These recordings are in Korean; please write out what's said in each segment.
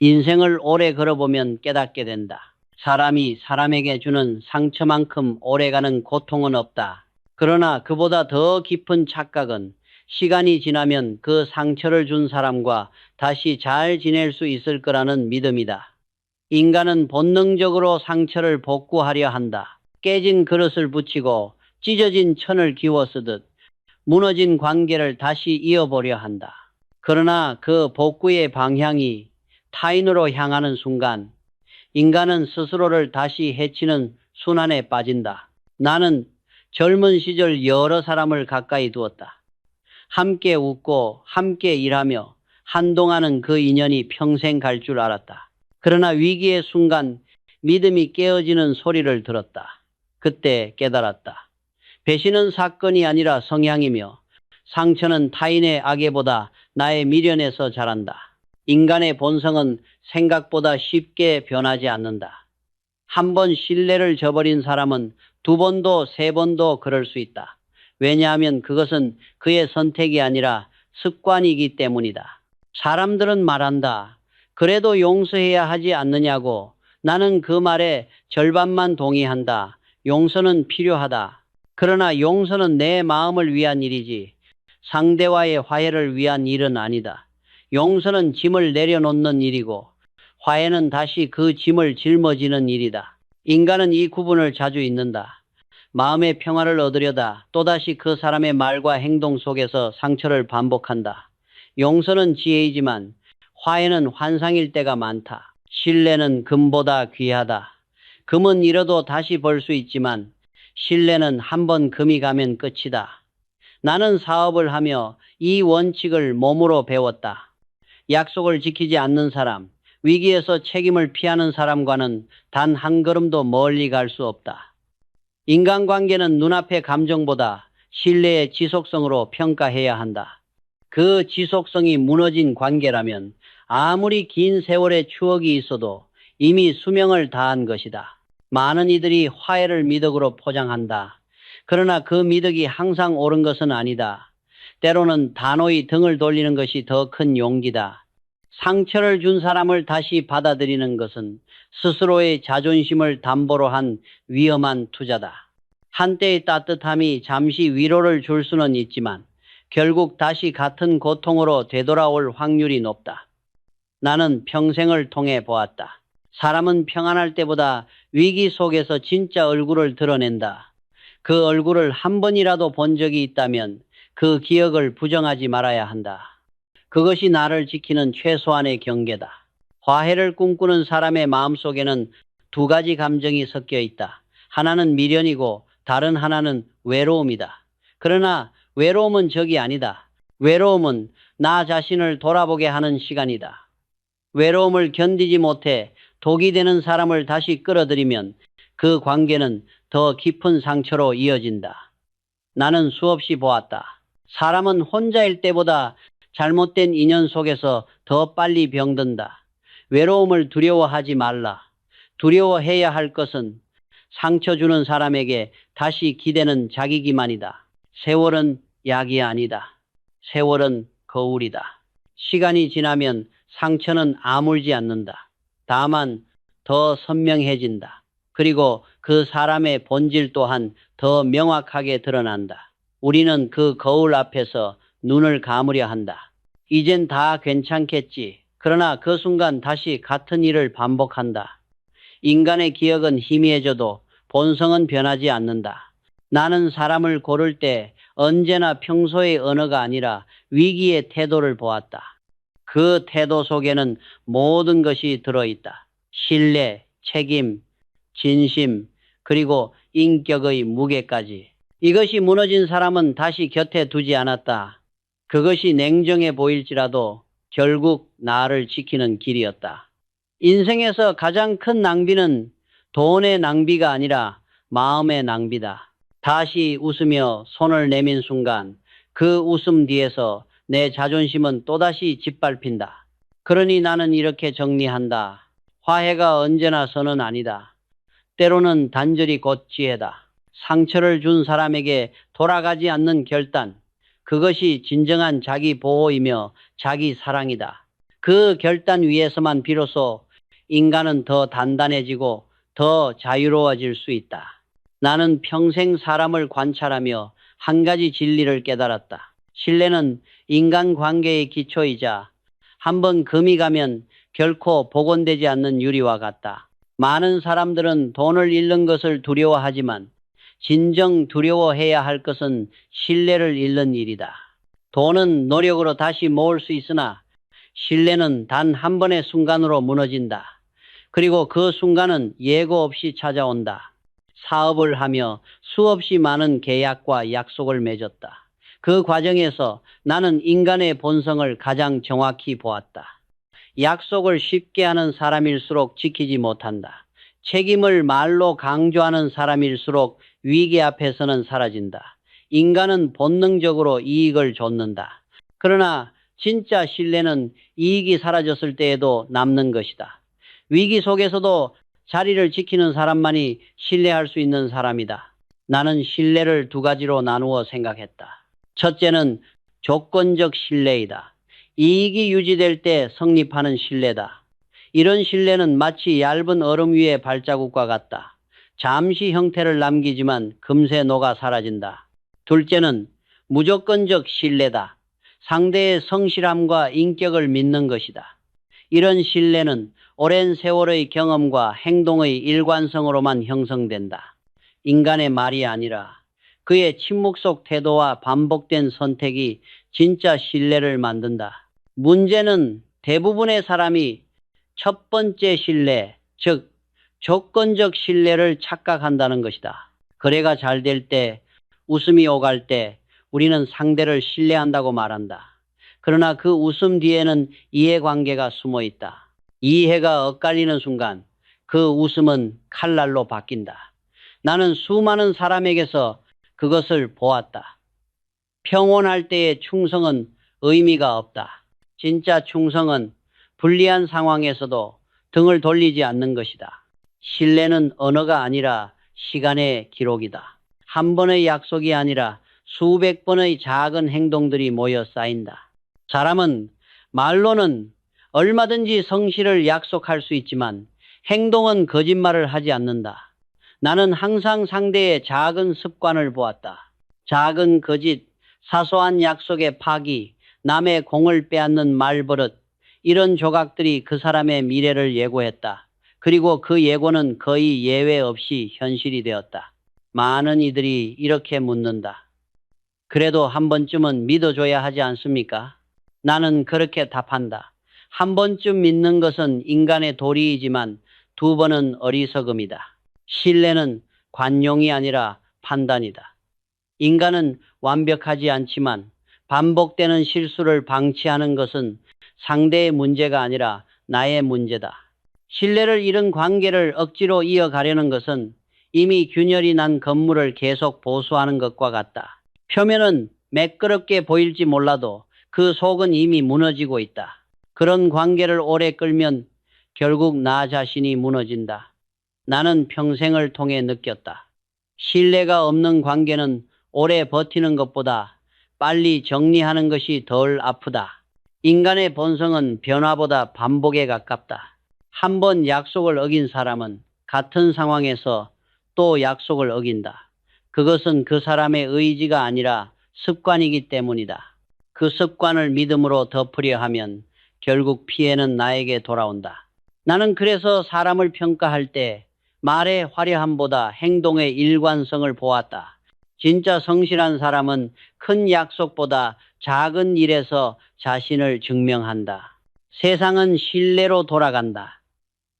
인생을 오래 걸어보면 깨닫게 된다. 사람이 사람에게 주는 상처만큼 오래가는 고통은 없다. 그러나 그보다 더 깊은 착각은 시간이 지나면 그 상처를 준 사람과 다시 잘 지낼 수 있을 거라는 믿음이다. 인간은 본능적으로 상처를 복구하려 한다. 깨진 그릇을 붙이고 찢어진 천을 기워 쓰듯 무너진 관계를 다시 이어보려 한다. 그러나 그 복구의 방향이 타인으로 향하는 순간 인간은 스스로를 다시 해치는 순환에 빠진다. 나는 젊은 시절 여러 사람을 가까이 두었다. 함께 웃고 함께 일하며 한동안은 그 인연이 평생 갈 줄 알았다. 그러나 위기의 순간 믿음이 깨어지는 소리를 들었다. 그때 깨달았다. 배신은 사건이 아니라 성향이며 상처는 타인의 악의보다 나의 미련에서 자란다. 인간의 본성은 생각보다 쉽게 변하지 않는다. 한 번 신뢰를 저버린 사람은 두 번도 세 번도 그럴 수 있다. 왜냐하면 그것은 그의 선택이 아니라 습관이기 때문이다. 사람들은 말한다. 그래도 용서해야 하지 않느냐고. 나는 그 말에 절반만 동의한다. 용서는 필요하다. 그러나 용서는 내 마음을 위한 일이지 상대와의 화해를 위한 일은 아니다. 용서는 짐을 내려놓는 일이고 화해는 다시 그 짐을 짊어지는 일이다. 인간은 이 구분을 자주 잊는다. 마음의 평화를 얻으려다 또다시 그 사람의 말과 행동 속에서 상처를 반복한다. 용서는 지혜이지만 화해는 환상일 때가 많다. 신뢰는 금보다 귀하다. 금은 잃어도 다시 벌 수 있지만 신뢰는 한 번 금이 가면 끝이다. 나는 사업을 하며 이 원칙을 몸으로 배웠다. 약속을 지키지 않는 사람, 위기에서 책임을 피하는 사람과는 단 한 걸음도 멀리 갈 수 없다. 인간관계는 눈앞의 감정보다 신뢰의 지속성으로 평가해야 한다. 그 지속성이 무너진 관계라면 아무리 긴 세월의 추억이 있어도 이미 수명을 다한 것이다. 많은 이들이 화해를 미덕으로 포장한다. 그러나 그 미덕이 항상 옳은 것은 아니다. 때로는 단호히 등을 돌리는 것이 더 큰 용기다. 상처를 준 사람을 다시 받아들이는 것은 스스로의 자존심을 담보로 한 위험한 투자다. 한때의 따뜻함이 잠시 위로를 줄 수는 있지만 결국 다시 같은 고통으로 되돌아올 확률이 높다. 나는 평생을 통해 보았다. 사람은 평안할 때보다 위기 속에서 진짜 얼굴을 드러낸다. 그 얼굴을 한 번이라도 본 적이 있다면 그 기억을 부정하지 말아야 한다. 그것이 나를 지키는 최소한의 경계다. 화해를 꿈꾸는 사람의 마음속에는 두 가지 감정이 섞여 있다. 하나는 미련이고 다른 하나는 외로움이다. 그러나 외로움은 적이 아니다. 외로움은 나 자신을 돌아보게 하는 시간이다. 외로움을 견디지 못해 독이 되는 사람을 다시 끌어들이면 그 관계는 더 깊은 상처로 이어진다. 나는 수없이 보았다. 사람은 혼자일 때보다 잘못된 인연 속에서 더 빨리 병든다. 외로움을 두려워하지 말라. 두려워해야 할 것은 상처 주는 사람에게 다시 기대는 자기 기만이다. 세월은 약이 아니다. 세월은 거울이다. 시간이 지나면 상처는 아물지 않는다. 다만 더 선명해진다. 그리고 그 사람의 본질 또한 더 명확하게 드러난다. 우리는 그 거울 앞에서 눈을 감으려 한다. 이젠 다 괜찮겠지. 그러나 그 순간 다시 같은 일을 반복한다. 인간의 기억은 희미해져도 본성은 변하지 않는다. 나는 사람을 고를 때 언제나 평소의 언어가 아니라 위기의 태도를 보았다. 그 태도 속에는 모든 것이 들어있다. 신뢰, 책임, 진심, 그리고 인격의 무게까지. 이것이 무너진 사람은 다시 곁에 두지 않았다. 그것이 냉정해 보일지라도 결국 나를 지키는 길이었다. 인생에서 가장 큰 낭비는 돈의 낭비가 아니라 마음의 낭비다. 다시 웃으며 손을 내민 순간 그 웃음 뒤에서 내 자존심은 또다시 짓밟힌다. 그러니 나는 이렇게 정리한다. 화해가 언제나 선은 아니다. 때로는 단절이 곧 지혜다. 상처를 준 사람에게 돌아가지 않는 결단. 그것이 진정한 자기 보호이며 자기 사랑이다. 그 결단 위에서만 비로소 인간은 더 단단해지고 더 자유로워질 수 있다. 나는 평생 사람을 관찰하며 한 가지 진리를 깨달았다. 신뢰는 인간관계의 기초이자 한번 금이 가면 결코 복원되지 않는 유리와 같다. 많은 사람들은 돈을 잃는 것을 두려워하지만 진정 두려워해야 할 것은 신뢰를 잃는 일이다. 돈은 노력으로 다시 모을 수 있으나 신뢰는 단 한 번의 순간으로 무너진다. 그리고 그 순간은 예고 없이 찾아온다. 사업을 하며 수없이 많은 계약과 약속을 맺었다. 그 과정에서 나는 인간의 본성을 가장 정확히 보았다. 약속을 쉽게 하는 사람일수록 지키지 못한다. 책임을 말로 강조하는 사람일수록 위기 앞에서는 사라진다. 인간은 본능적으로 이익을 좇는다. 그러나 진짜 신뢰는 이익이 사라졌을 때에도 남는 것이다. 위기 속에서도 자리를 지키는 사람만이 신뢰할 수 있는 사람이다. 나는 신뢰를 두 가지로 나누어 생각했다. 첫째는 조건적 신뢰이다. 이익이 유지될 때 성립하는 신뢰다. 이런 신뢰는 마치 얇은 얼음 위의 발자국과 같다. 잠시 형태를 남기지만 금세 녹아 사라진다. 둘째는 무조건적 신뢰다. 상대의 성실함과 인격을 믿는 것이다. 이런 신뢰는 오랜 세월의 경험과 행동의 일관성으로만 형성된다. 인간의 말이 아니라 그의 침묵 속 태도와 반복된 선택이 진짜 신뢰를 만든다. 문제는 대부분의 사람이 첫 번째 신뢰, 즉 조건적 신뢰를 착각한다는 것이다. 거래가 잘 될 때, 웃음이 오갈 때 우리는 상대를 신뢰한다고 말한다. 그러나 그 웃음 뒤에는 이해관계가 숨어 있다. 이해가 엇갈리는 순간 그 웃음은 칼날로 바뀐다. 나는 수많은 사람에게서 그것을 보았다. 평온할 때의 충성은 의미가 없다. 진짜 충성은 불리한 상황에서도 등을 돌리지 않는 것이다. 신뢰는 언어가 아니라 시간의 기록이다. 한 번의 약속이 아니라 수백 번의 작은 행동들이 모여 쌓인다. 사람은 말로는 얼마든지 성실을 약속할 수 있지만 행동은 거짓말을 하지 않는다. 나는 항상 상대의 작은 습관을 보았다. 작은 거짓, 사소한 약속의 파기, 남의 공을 빼앗는 말버릇, 이런 조각들이 그 사람의 미래를 예고했다. 그리고 그 예고는 거의 예외 없이 현실이 되었다. 많은 이들이 이렇게 묻는다. 그래도 한 번쯤은 믿어줘야 하지 않습니까? 나는 그렇게 답한다. 한 번쯤 믿는 것은 인간의 도리이지만 두 번은 어리석음이다. 신뢰는 관용이 아니라 판단이다. 인간은 완벽하지 않지만 반복되는 실수를 방치하는 것은 상대의 문제가 아니라 나의 문제다. 신뢰를 잃은 관계를 억지로 이어가려는 것은 이미 균열이 난 건물을 계속 보수하는 것과 같다. 표면은 매끄럽게 보일지 몰라도 그 속은 이미 무너지고 있다. 그런 관계를 오래 끌면 결국 나 자신이 무너진다. 나는 평생을 통해 느꼈다. 신뢰가 없는 관계는 오래 버티는 것보다 빨리 정리하는 것이 덜 아프다. 인간의 본성은 변화보다 반복에 가깝다. 한 번 약속을 어긴 사람은 같은 상황에서 또 약속을 어긴다. 그것은 그 사람의 의지가 아니라 습관이기 때문이다. 그 습관을 믿음으로 덮으려 하면 결국 피해는 나에게 돌아온다. 나는 그래서 사람을 평가할 때 말의 화려함보다 행동의 일관성을 보았다. 진짜 성실한 사람은 큰 약속보다 작은 일에서 자신을 증명한다. 세상은 신뢰로 돌아간다.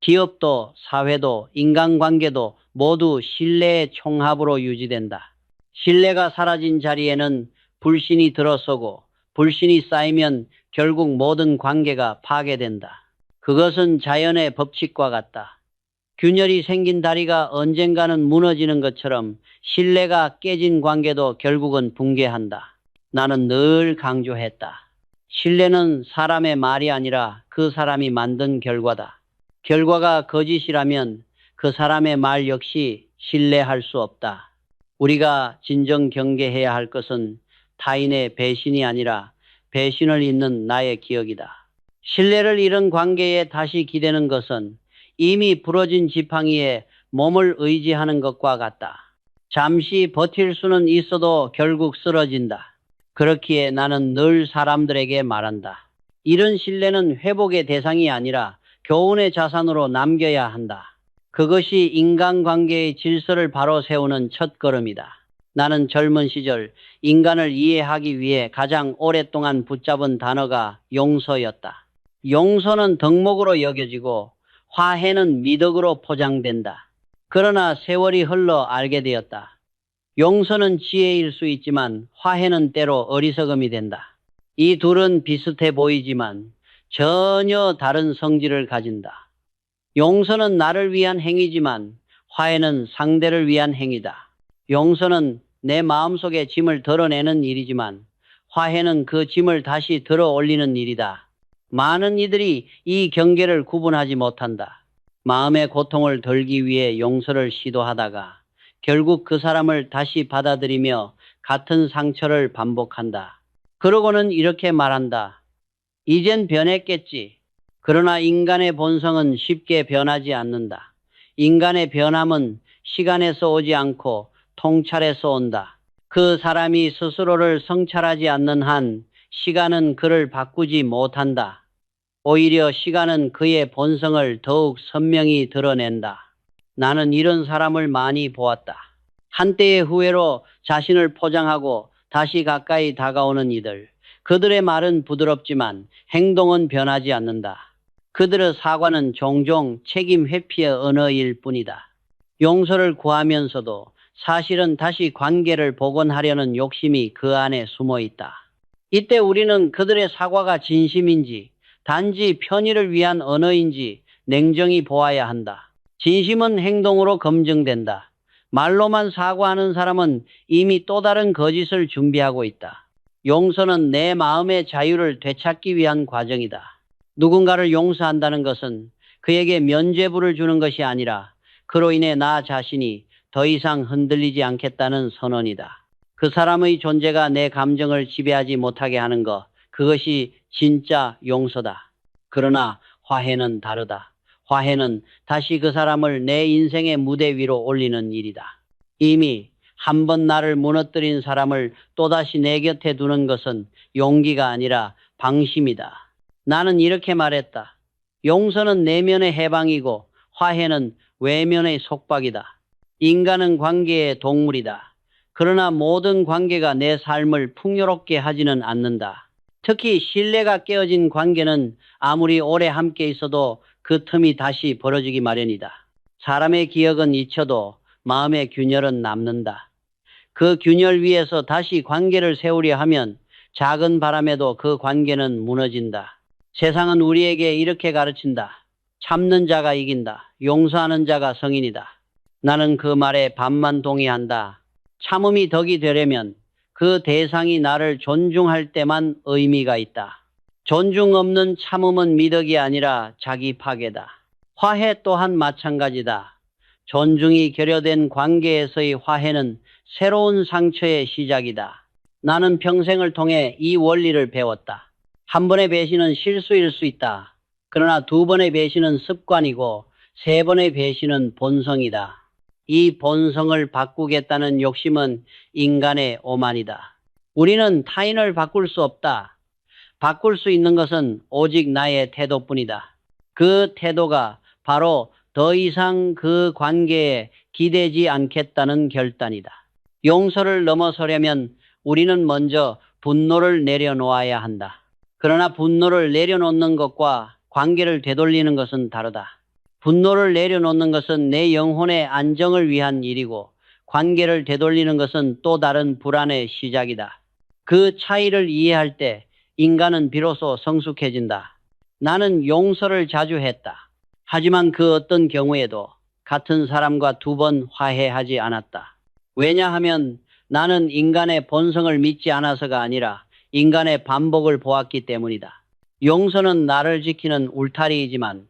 기업도 사회도 인간관계도 모두 신뢰의 총합으로 유지된다. 신뢰가 사라진 자리에는 불신이 들어서고 불신이 쌓이면 결국 모든 관계가 파괴된다. 그것은 자연의 법칙과 같다. 균열이 생긴 다리가 언젠가는 무너지는 것처럼 신뢰가 깨진 관계도 결국은 붕괴한다. 나는 늘 강조했다. 신뢰는 사람의 말이 아니라 그 사람이 만든 결과다. 결과가 거짓이라면 그 사람의 말 역시 신뢰할 수 없다. 우리가 진정 경계해야 할 것은 타인의 배신이 아니라 배신을 잇는 나의 기억이다. 신뢰를 잃은 관계에 다시 기대는 것은 이미 부러진 지팡이에 몸을 의지하는 것과 같다. 잠시 버틸 수는 있어도 결국 쓰러진다. 그렇기에 나는 늘 사람들에게 말한다. 이런 신뢰는 회복의 대상이 아니라 교훈의 자산으로 남겨야 한다. 그것이 인간관계의 질서를 바로 세우는 첫걸음이다. 나는 젊은 시절 인간을 이해하기 위해 가장 오랫동안 붙잡은 단어가 용서였다. 용서는 덕목으로 여겨지고 화해는 미덕으로 포장된다. 그러나 세월이 흘러 알게 되었다. 용서는 지혜일 수 있지만 화해는 때로 어리석음이 된다. 이 둘은 비슷해 보이지만 전혀 다른 성질을 가진다. 용서는 나를 위한 행위지만 화해는 상대를 위한 행위다. 용서는 내 마음속의 짐을 덜어내는 일이지만 화해는 그 짐을 다시 들어 올리는 일이다. 많은 이들이 이 경계를 구분하지 못한다. 마음의 고통을 덜기 위해 용서를 시도하다가 결국 그 사람을 다시 받아들이며 같은 상처를 반복한다. 그러고는 이렇게 말한다. 이젠 변했겠지. 그러나 인간의 본성은 쉽게 변하지 않는다. 인간의 변함은 시간에서 오지 않고 통찰에서 온다. 그 사람이 스스로를 성찰하지 않는 한 시간은 그를 바꾸지 못한다. 오히려 시간은 그의 본성을 더욱 선명히 드러낸다. 나는 이런 사람을 많이 보았다. 한때의 후회로 자신을 포장하고 다시 가까이 다가오는 이들. 그들의 말은 부드럽지만 행동은 변하지 않는다. 그들의 사과는 종종 책임 회피의 언어일 뿐이다. 용서를 구하면서도 사실은 다시 관계를 복원하려는 욕심이 그 안에 숨어 있다. 이때 우리는 그들의 사과가 진심인지 단지 편의를 위한 언어인지 냉정히 보아야 한다. 진심은 행동으로 검증된다. 말로만 사과하는 사람은 이미 또 다른 거짓을 준비하고 있다. 용서는 내 마음의 자유를 되찾기 위한 과정이다. 누군가를 용서한다는 것은 그에게 면죄부를 주는 것이 아니라 그로 인해 나 자신이 더 이상 흔들리지 않겠다는 선언이다. 그 사람의 존재가 내 감정을 지배하지 못하게 하는 것, 그것이 진짜 용서다. 그러나 화해는 다르다. 화해는 다시 그 사람을 내 인생의 무대 위로 올리는 일이다. 이미 한 번 나를 무너뜨린 사람을 또다시 내 곁에 두는 것은 용기가 아니라 방심이다. 나는 이렇게 말했다. 용서는 내면의 해방이고 화해는 외면의 속박이다. 인간은 관계의 동물이다. 그러나 모든 관계가 내 삶을 풍요롭게 하지는 않는다. 특히 신뢰가 깨어진 관계는 아무리 오래 함께 있어도 그 틈이 다시 벌어지기 마련이다. 사람의 기억은 잊혀도 마음의 균열은 남는다. 그 균열 위에서 다시 관계를 세우려 하면 작은 바람에도 그 관계는 무너진다. 세상은 우리에게 이렇게 가르친다. 참는 자가 이긴다. 용서하는 자가 성인이다. 나는 그 말에 반만 동의한다. 참음이 덕이 되려면 그 대상이 나를 존중할 때만 의미가 있다. 존중 없는 참음은 미덕이 아니라 자기 파괴다. 화해 또한 마찬가지다. 존중이 결여된 관계에서의 화해는 새로운 상처의 시작이다. 나는 평생을 통해 이 원리를 배웠다. 한 번의 배신은 실수일 수 있다. 그러나 두 번의 배신은 습관이고 세 번의 배신은 본성이다. 이 본성을 바꾸겠다는 욕심은 인간의 오만이다. 우리는 타인을 바꿀 수 없다. 바꿀 수 있는 것은 오직 나의 태도뿐이다. 그 태도가 바로 더 이상 그 관계에 기대지 않겠다는 결단이다. 용서를 넘어서려면 우리는 먼저 분노를 내려놓아야 한다. 그러나 분노를 내려놓는 것과 관계를 되돌리는 것은 다르다. 분노를 내려놓는 것은 내 영혼의 안정을 위한 일이고 관계를 되돌리는 것은 또 다른 불안의 시작이다. 그 차이를 이해할 때 인간은 비로소 성숙해진다. 나는 용서를 자주 했다. 하지만 그 어떤 경우에도 같은 사람과 두 번 화해하지 않았다. 왜냐하면 나는 인간의 본성을 믿지 않아서가 아니라 인간의 반복을 보았기 때문이다. 용서는 나를 지키는 울타리이지만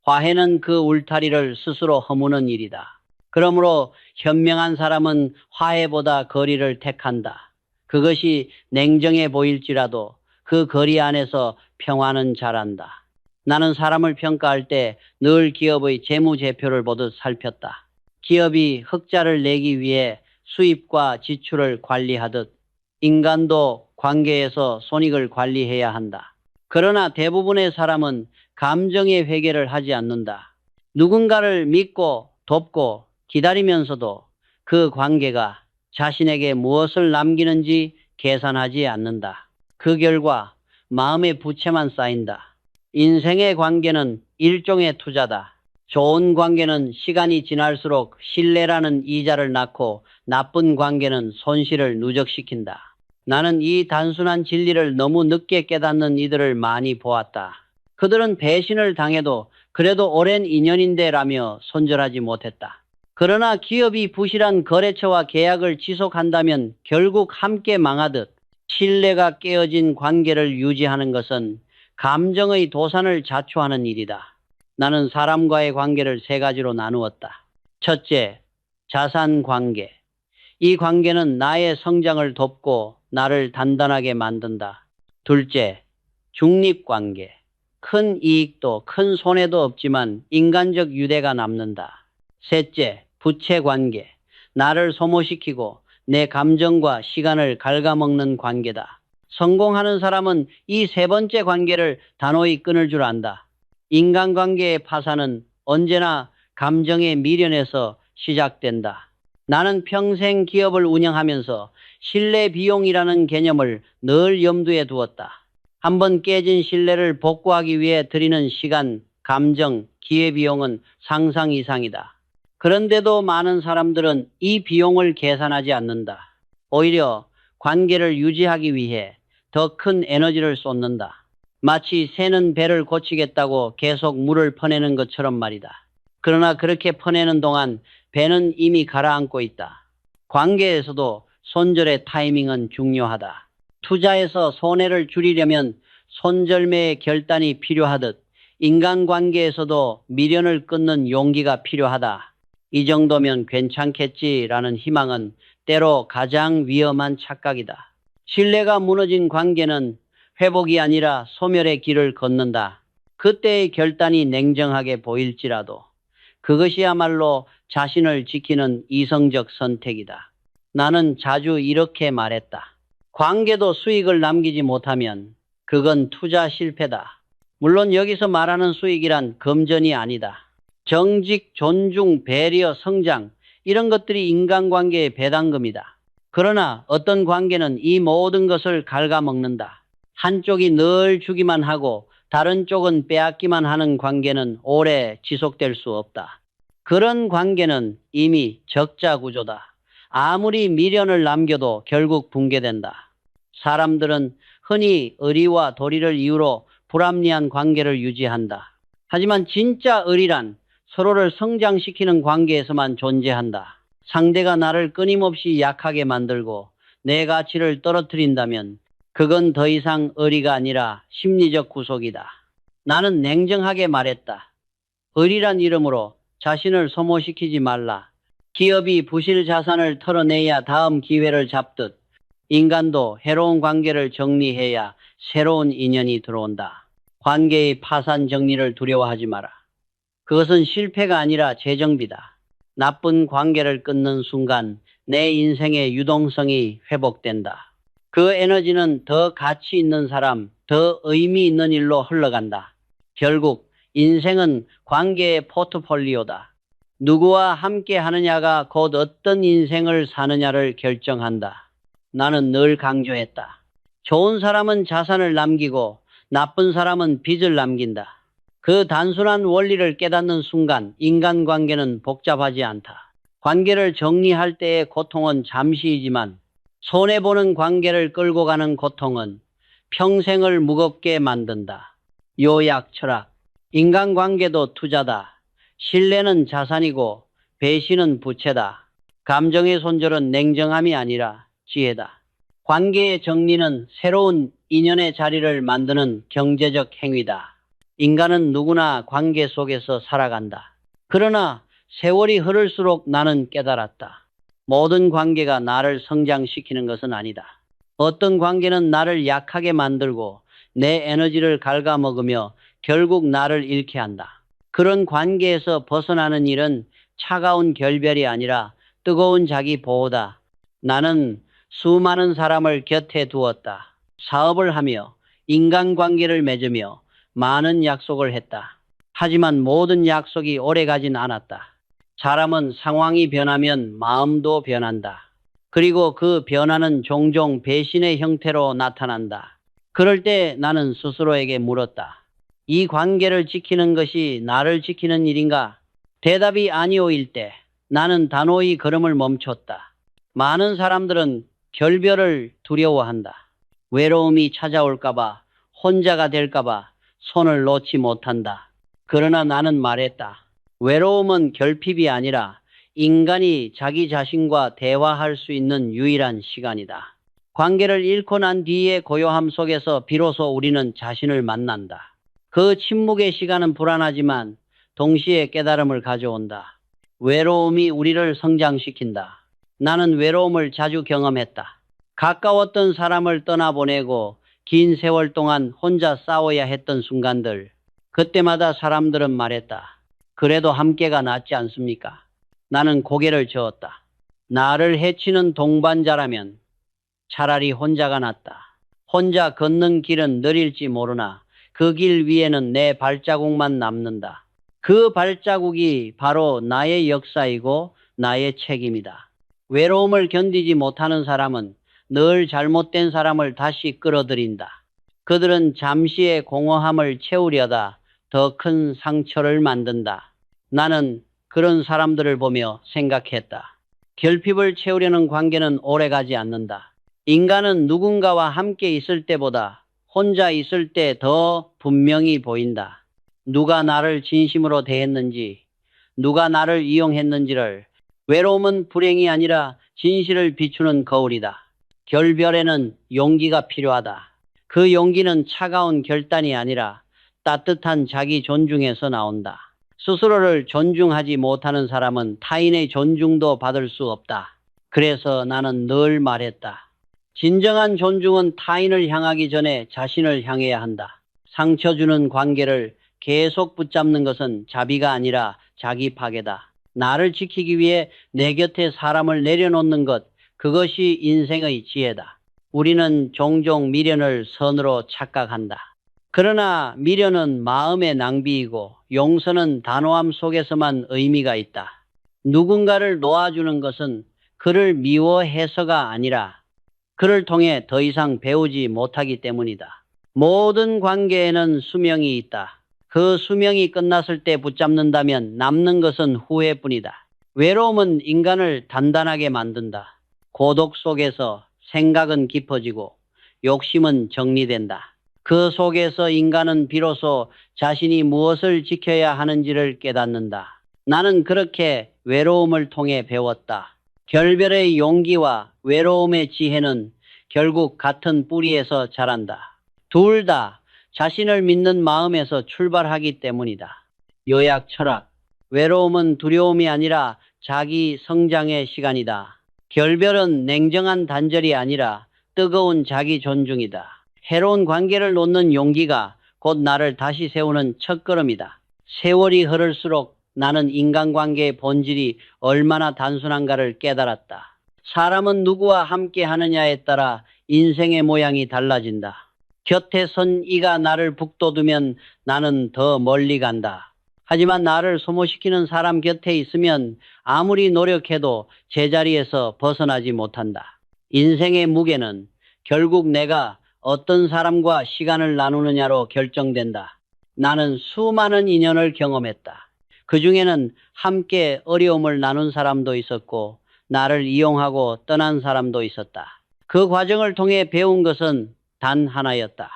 화해는 그 울타리를 스스로 허무는 일이다. 그러므로 현명한 사람은 화해보다 거리를 택한다. 그것이 냉정해 보일지라도 그 거리 안에서 평화는 자란다. 나는 사람을 평가할 때 늘 기업의 재무제표를 보듯 살폈다. 기업이 흑자를 내기 위해 수입과 지출을 관리하듯 인간도 관계에서 손익을 관리해야 한다. 그러나 대부분의 사람은 감정의 회개를 하지 않는다. 누군가를 믿고 돕고 기다리면서도 그 관계가 자신에게 무엇을 남기는지 계산하지 않는다. 그 결과 마음의 부채만 쌓인다. 인생의 관계는 일종의 투자다. 좋은 관계는 시간이 지날수록 신뢰라는 이자를 낳고 나쁜 관계는 손실을 누적시킨다. 나는 이 단순한 진리를 너무 늦게 깨닫는 이들을 많이 보았다. 그들은 배신을 당해도 그래도 오랜 인연인데라며 손절하지 못했다. 그러나 기업이 부실한 거래처와 계약을 지속한다면 결국 함께 망하듯 신뢰가 깨어진 관계를 유지하는 것은 감정의 도산을 자초하는 일이다. 나는 사람과의 관계를 세 가지로 나누었다. 첫째, 자산 관계. 이 관계는 나의 성장을 돕고 나를 단단하게 만든다. 둘째, 중립 관계. 큰 이익도 큰 손해도 없지만 인간적 유대가 남는다. 셋째, 부채 관계. 나를 소모시키고 내 감정과 시간을 갉아먹는 관계다. 성공하는 사람은 이 세 번째 관계를 단호히 끊을 줄 안다. 인간관계의 파산은 언제나 감정의 미련에서 시작된다. 나는 평생 기업을 운영하면서 신뢰 비용이라는 개념을 늘 염두에 두었다. 한번 깨진 신뢰를 복구하기 위해 들이는 시간, 감정, 기회비용은 상상 이상이다. 그런데도 많은 사람들은 이 비용을 계산하지 않는다. 오히려 관계를 유지하기 위해 더 큰 에너지를 쏟는다. 마치 새는 배를 고치겠다고 계속 물을 퍼내는 것처럼 말이다. 그러나 그렇게 퍼내는 동안 배는 이미 가라앉고 있다. 관계에서도 손절의 타이밍은 중요하다. 투자에서 손해를 줄이려면 손절매의 결단이 필요하듯 인간관계에서도 미련을 끊는 용기가 필요하다. 이 정도면 괜찮겠지라는 희망은 때로 가장 위험한 착각이다. 신뢰가 무너진 관계는 회복이 아니라 소멸의 길을 걷는다. 그때의 결단이 냉정하게 보일지라도 그것이야말로 자신을 지키는 이성적 선택이다. 나는 자주 이렇게 말했다. 관계도 수익을 남기지 못하면 그건 투자 실패다. 물론 여기서 말하는 수익이란 금전이 아니다. 정직, 존중, 배려, 성장 이런 것들이 인간관계의 배당금이다. 그러나 어떤 관계는 이 모든 것을 갉아먹는다. 한쪽이 늘 주기만 하고 다른 쪽은 빼앗기만 하는 관계는 오래 지속될 수 없다. 그런 관계는 이미 적자 구조다. 아무리 미련을 남겨도 결국 붕괴된다. 사람들은 흔히 의리와 도리를 이유로 불합리한 관계를 유지한다. 하지만 진짜 의리란 서로를 성장시키는 관계에서만 존재한다. 상대가 나를 끊임없이 약하게 만들고 내 가치를 떨어뜨린다면 그건 더 이상 의리가 아니라 심리적 구속이다. 나는 냉정하게 말했다. 의리란 이름으로 자신을 소모시키지 말라. 기업이 부실 자산을 털어내야 다음 기회를 잡듯 인간도 해로운 관계를 정리해야 새로운 인연이 들어온다. 관계의 파산 정리를 두려워하지 마라. 그것은 실패가 아니라 재정비다. 나쁜 관계를 끊는 순간 내 인생의 유동성이 회복된다. 그 에너지는 더 가치 있는 사람, 더 의미 있는 일로 흘러간다. 결국 인생은 관계의 포트폴리오다. 누구와 함께 하느냐가 곧 어떤 인생을 사느냐를 결정한다. 나는 늘 강조했다. 좋은 사람은 자산을 남기고 나쁜 사람은 빚을 남긴다. 그 단순한 원리를 깨닫는 순간 인간관계는 복잡하지 않다. 관계를 정리할 때의 고통은 잠시이지만 손해보는 관계를 끌고 가는 고통은 평생을 무겁게 만든다. 요약 철학. 인간관계도 투자다. 신뢰는 자산이고 배신은 부채다. 감정의 손절은 냉정함이 아니라 지혜다. 관계의 정리는 새로운 인연의 자리를 만드는 경제적 행위다. 인간은 누구나 관계 속에서 살아간다. 그러나 세월이 흐를수록 나는 깨달았다. 모든 관계가 나를 성장시키는 것은 아니다. 어떤 관계는 나를 약하게 만들고 내 에너지를 갉아먹으며 결국 나를 잃게 한다. 그런 관계에서 벗어나는 일은 차가운 결별이 아니라 뜨거운 자기 보호다. 나는 수많은 사람을 곁에 두었다. 사업을 하며 인간관계를 맺으며 많은 약속을 했다. 하지만 모든 약속이 오래가진 않았다. 사람은 상황이 변하면 마음도 변한다. 그리고 그 변화는 종종 배신의 형태로 나타난다. 그럴 때 나는 스스로에게 물었다. 이 관계를 지키는 것이 나를 지키는 일인가? 대답이 아니오일 때 나는 단호히 걸음을 멈췄다. 많은 사람들은 결별을 두려워한다. 외로움이 찾아올까봐, 혼자가 될까봐 손을 놓지 못한다. 그러나 나는 말했다. 외로움은 결핍이 아니라 인간이 자기 자신과 대화할 수 있는 유일한 시간이다. 관계를 잃고 난 뒤의 고요함 속에서 비로소 우리는 자신을 만난다. 그 침묵의 시간은 불안하지만 동시에 깨달음을 가져온다. 외로움이 우리를 성장시킨다. 나는 외로움을 자주 경험했다. 가까웠던 사람을 떠나보내고 긴 세월 동안 혼자 싸워야 했던 순간들. 그때마다 사람들은 말했다. 그래도 함께가 낫지 않습니까? 나는 고개를 저었다. 나를 해치는 동반자라면 차라리 혼자가 낫다. 혼자 걷는 길은 느릴지 모르나 그 길 위에는 내 발자국만 남는다. 그 발자국이 바로 나의 역사이고 나의 책임이다. 외로움을 견디지 못하는 사람은 늘 잘못된 사람을 다시 끌어들인다. 그들은 잠시의 공허함을 채우려다 더 큰 상처를 만든다. 나는 그런 사람들을 보며 생각했다. 결핍을 채우려는 관계는 오래가지 않는다. 인간은 누군가와 함께 있을 때보다 혼자 있을 때 더 분명히 보인다. 누가 나를 진심으로 대했는지, 누가 나를 이용했는지를. 외로움은 불행이 아니라 진실을 비추는 거울이다. 결별에는 용기가 필요하다. 그 용기는 차가운 결단이 아니라 따뜻한 자기 존중에서 나온다. 스스로를 존중하지 못하는 사람은 타인의 존중도 받을 수 없다. 그래서 나는 늘 말했다. 진정한 존중은 타인을 향하기 전에 자신을 향해야 한다. 상처 주는 관계를 계속 붙잡는 것은 자비가 아니라 자기 파괴다. 나를 지키기 위해 내 곁에 사람을 내려놓는 것, 그것이 인생의 지혜다. 우리는 종종 미련을 선으로 착각한다. 그러나 미련은 마음의 낭비이고 용서는 단호함 속에서만 의미가 있다. 누군가를 놓아주는 것은 그를 미워해서가 아니라 그를 통해 더 이상 배우지 못하기 때문이다. 모든 관계에는 수명이 있다. 그 수명이 끝났을 때 붙잡는다면 남는 것은 후회뿐이다. 외로움은 인간을 단단하게 만든다. 고독 속에서 생각은 깊어지고 욕심은 정리된다. 그 속에서 인간은 비로소 자신이 무엇을 지켜야 하는지를 깨닫는다. 나는 그렇게 외로움을 통해 배웠다. 결별의 용기와 외로움의 지혜는 결국 같은 뿌리에서 자란다. 둘 다 자신을 믿는 마음에서 출발하기 때문이다. 요약 철학. 외로움은 두려움이 아니라 자기 성장의 시간이다. 결별은 냉정한 단절이 아니라 뜨거운 자기 존중이다. 해로운 관계를 놓는 용기가 곧 나를 다시 세우는 첫걸음이다. 세월이 흐를수록 나는 인간관계의 본질이 얼마나 단순한가를 깨달았다. 사람은 누구와 함께 하느냐에 따라 인생의 모양이 달라진다. 곁에 선 이가 나를 북돋우면 나는 더 멀리 간다. 하지만 나를 소모시키는 사람 곁에 있으면 아무리 노력해도 제자리에서 벗어나지 못한다. 인생의 무게는 결국 내가 어떤 사람과 시간을 나누느냐로 결정된다. 나는 수많은 인연을 경험했다. 그 중에는 함께 어려움을 나눈 사람도 있었고 나를 이용하고 떠난 사람도 있었다. 그 과정을 통해 배운 것은 단 하나였다.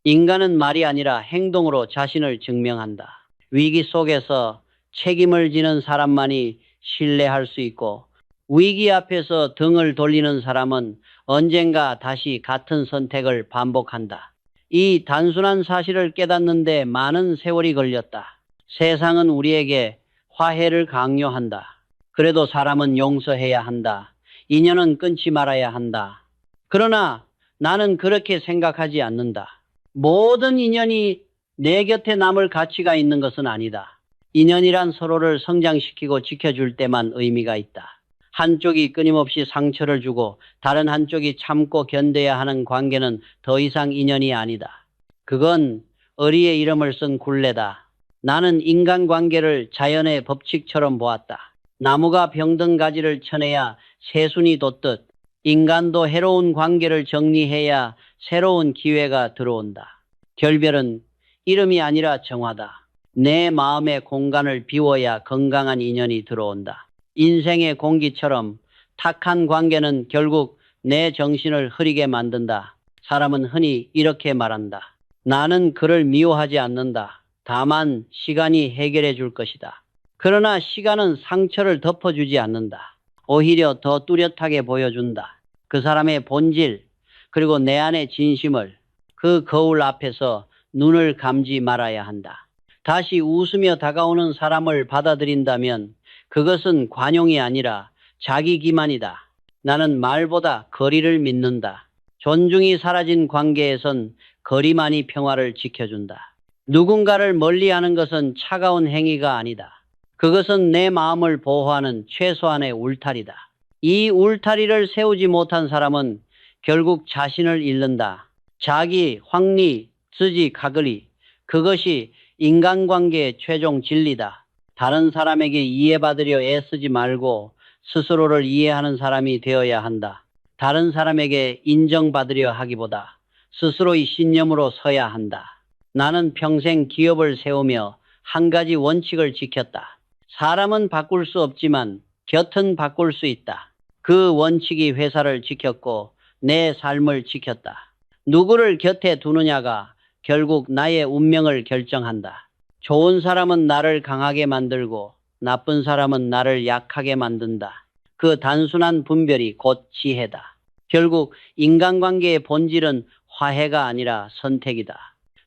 인간은 말이 아니라 행동으로 자신을 증명한다. 위기 속에서 책임을 지는 사람만이 신뢰할 수 있고 위기 앞에서 등을 돌리는 사람은 언젠가 다시 같은 선택을 반복한다. 이 단순한 사실을 깨닫는데 많은 세월이 걸렸다. 세상은 우리에게 화해를 강요한다. 그래도 사람은 용서해야 한다. 인연은 끊지 말아야 한다. 그러나 나는 그렇게 생각하지 않는다. 모든 인연이 내 곁에 남을 가치가 있는 것은 아니다. 인연이란 서로를 성장시키고 지켜줄 때만 의미가 있다. 한쪽이 끊임없이 상처를 주고 다른 한쪽이 참고 견뎌야 하는 관계는 더 이상 인연이 아니다. 그건 어리의 이름을 쓴 굴레다. 나는 인간관계를 자연의 법칙처럼 보았다. 나무가 병든 가지를 쳐내야 새순이 돋듯 인간도 해로운 관계를 정리해야 새로운 기회가 들어온다. 결별은 이름이 아니라 정화다. 내 마음의 공간을 비워야 건강한 인연이 들어온다. 인생의 공기처럼 탁한 관계는 결국 내 정신을 흐리게 만든다. 사람은 흔히 이렇게 말한다. 나는 그를 미워하지 않는다. 다만 시간이 해결해 줄 것이다. 그러나 시간은 상처를 덮어주지 않는다. 오히려 더 뚜렷하게 보여준다. 그 사람의 본질, 그리고 내 안의 진심을. 그 거울 앞에서 눈을 감지 말아야 한다. 다시 웃으며 다가오는 사람을 받아들인다면 그것은 관용이 아니라 자기 기만이다. 나는 말보다 거리를 믿는다. 존중이 사라진 관계에선 거리만이 평화를 지켜준다. 누군가를 멀리하는 것은 차가운 행위가 아니다. 그것은 내 마음을 보호하는 최소한의 울타리다. 이 울타리를 세우지 못한 사람은 결국 자신을 잃는다. 자기, 확리, 스지, 가글이. 그것이 인간관계의 최종 진리다. 다른 사람에게 이해받으려 애쓰지 말고 스스로를 이해하는 사람이 되어야 한다. 다른 사람에게 인정받으려 하기보다 스스로의 신념으로 서야 한다. 나는 평생 기업을 세우며 한 가지 원칙을 지켰다. 사람은 바꿀 수 없지만 곁은 바꿀 수 있다. 그 원칙이 회사를 지켰고 내 삶을 지켰다. 누구를 곁에 두느냐가 결국 나의 운명을 결정한다. 좋은 사람은 나를 강하게 만들고 나쁜 사람은 나를 약하게 만든다. 그 단순한 분별이 곧 지혜다. 결국 인간관계의 본질은 화해가 아니라 선택이다.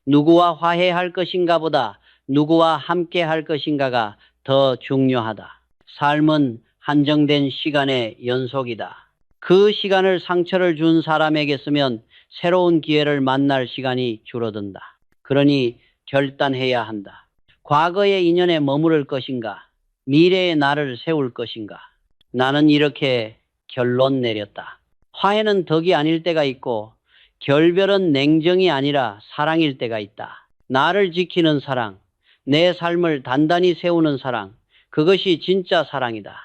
누구와 화해할 것인가 보다 누구와 함께 할 것인가가 더 중요하다. 삶은 한정된 시간의 연속이다. 그 시간을 상처를 준 사람에게 쓰면 새로운 기회를 만날 시간이 줄어든다. 그러니 결단해야 한다. 과거의 인연에 머무를 것인가? 미래의 나를 세울 것인가? 나는 이렇게 결론 내렸다. 화해는 덕이 아닐 때가 있고 결별은 냉정이 아니라 사랑일 때가 있다. 나를 지키는 사랑, 내 삶을 단단히 세우는 사랑, 그것이 진짜 사랑이다.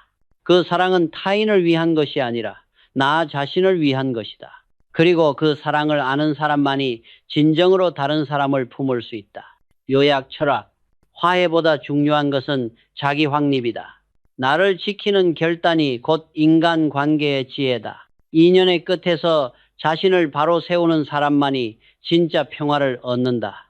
그 사랑은 타인을 위한 것이 아니라 나 자신을 위한 것이다. 그리고 그 사랑을 아는 사람만이 진정으로 다른 사람을 품을 수 있다. 요약 철학. 화해보다 중요한 것은 자기 확립이다. 나를 지키는 결단이 곧 인간관계의 지혜다. 인연의 끝에서 자신을 바로 세우는 사람만이 진짜 평화를 얻는다.